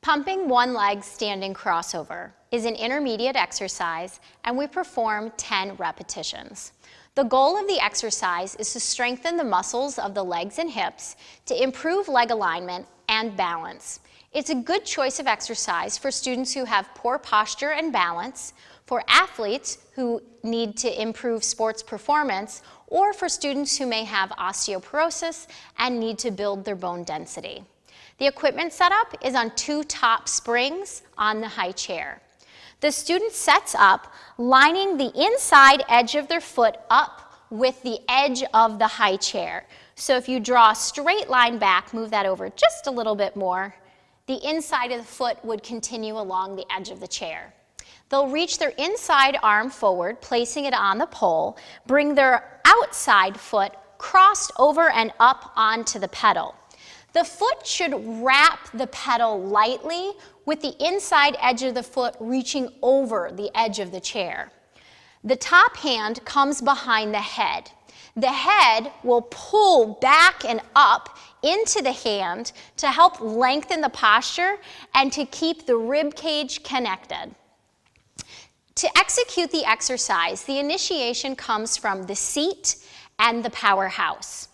Pumping one leg standing crossover is an intermediate exercise, and we perform 10 repetitions. The goal of the exercise is to strengthen the muscles of the legs and hips to improve leg alignment and balance. It's a good choice of exercise for students who have poor posture and balance, for athletes who need to improve sports performance, or for students who may have osteoporosis and need to build their bone density. The equipment setup is on 2 top springs on the high chair. The student sets up, lining the inside edge of their foot up with the edge of the high chair. So if you draw a straight line back, move that over just a little bit more, the inside of the foot would continue along the edge of the chair. They'll reach their inside arm forward, placing it on the pole, bring their outside foot crossed over and up onto the pedal. The foot should wrap the pedal lightly with the inside edge of the foot reaching over the edge of the chair. The top hand comes behind the head. The head will pull back and up into the hand to help lengthen the posture and to keep the rib cage connected. To execute the exercise, the initiation comes from the seat and the powerhouse.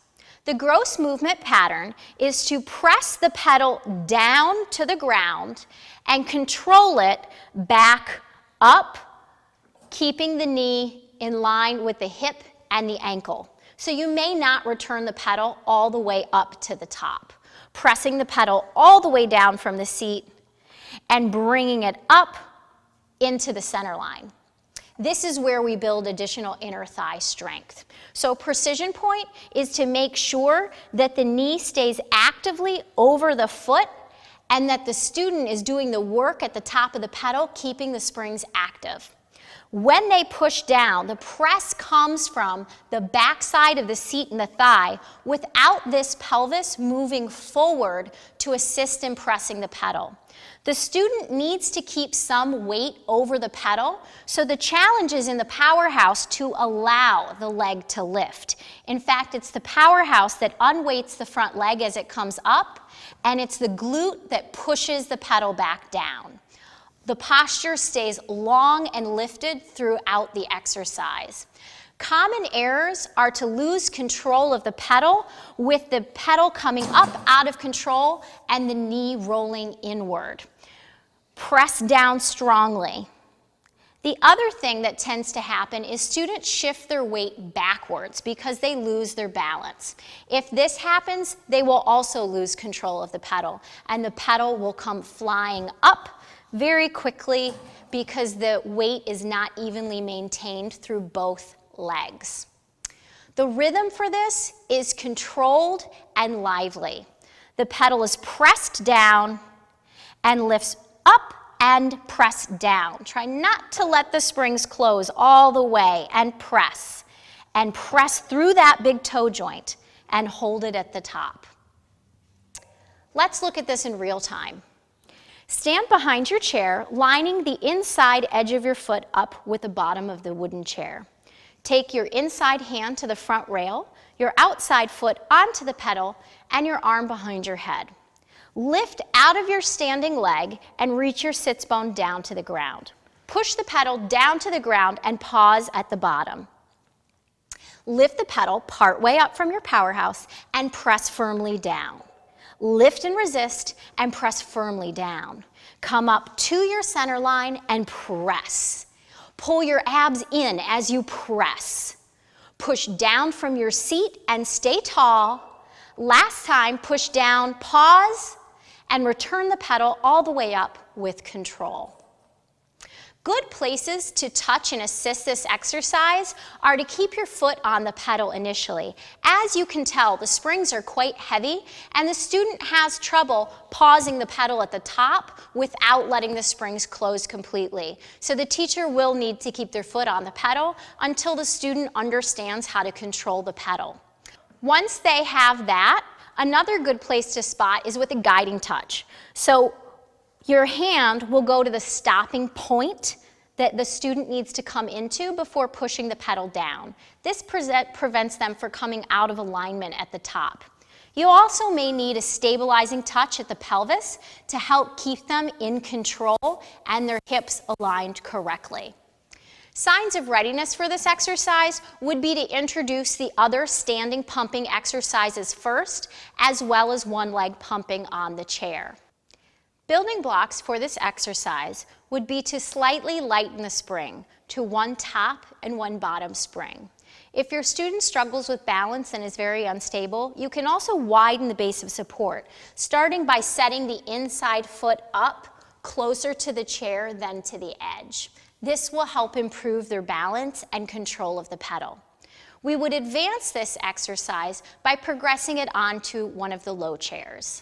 The gross movement pattern is to press the pedal down to the ground and control it back up, keeping the knee in line with the hip and the ankle. So you may not return the pedal all the way up to the top. Pressing the pedal all the way down from the seat and bringing it up into the center line. This is where we build additional inner thigh strength. So precision point is to make sure that the knee stays actively over the foot and that the student is doing the work at the top of the pedal, keeping the springs active. When they push down, the press comes from the backside of the seat and the thigh without this pelvis moving forward to assist in pressing the pedal. The student needs to keep some weight over the pedal, so the challenge is in the powerhouse to allow the leg to lift. In fact, it's the powerhouse that unweights the front leg as it comes up, and it's the glute that pushes the pedal back down. The posture stays long and lifted throughout the exercise. Common errors are to lose control of the pedal with the pedal coming up out of control and the knee rolling inward. Press down strongly. The other thing that tends to happen is students shift their weight backwards because they lose their balance. If this happens, they will also lose control of the pedal, and the pedal will come flying up very quickly because the weight is not evenly maintained through both legs. The rhythm for this is controlled and lively. The pedal is pressed down and lifts up and press down. Try not to let the springs close all the way and press through that big toe joint and hold it at the top. Let's look at this in real time. Stand behind your chair, lining the inside edge of your foot up with the bottom of the wooden chair. Take your inside hand to the front rail, your outside foot onto the pedal, and your arm behind your head. Lift out of your standing leg and reach your sits bone down to the ground. Push the pedal down to the ground and pause at the bottom. Lift the pedal partway up from your powerhouse and press firmly down. Lift and resist and press firmly down. Come up to your center line and press. Pull your abs in as you press. Push down from your seat and stay tall. Last time, push down, pause, and return the pedal all the way up with control. Good places to touch and assist this exercise are to keep your foot on the pedal initially. As you can tell, the springs are quite heavy, and the student has trouble pausing the pedal at the top without letting the springs close completely. So the teacher will need to keep their foot on the pedal until the student understands how to control the pedal. Once they have that, another good place to spot is with a guiding touch. So your hand will go to the stopping point that the student needs to come into before pushing the pedal down. This prevents them from coming out of alignment at the top. You also may need a stabilizing touch at the pelvis to help keep them in control and their hips aligned correctly. Signs of readiness for this exercise would be to introduce the other standing pumping exercises first, as well as one leg pumping on the chair. Building blocks for this exercise would be to slightly lighten the spring to one top and one bottom spring. If your student struggles with balance and is very unstable, you can also widen the base of support, starting by setting the inside foot up closer to the chair than to the edge. This will help improve their balance and control of the pedal. We would advance this exercise by progressing it onto one of the low chairs.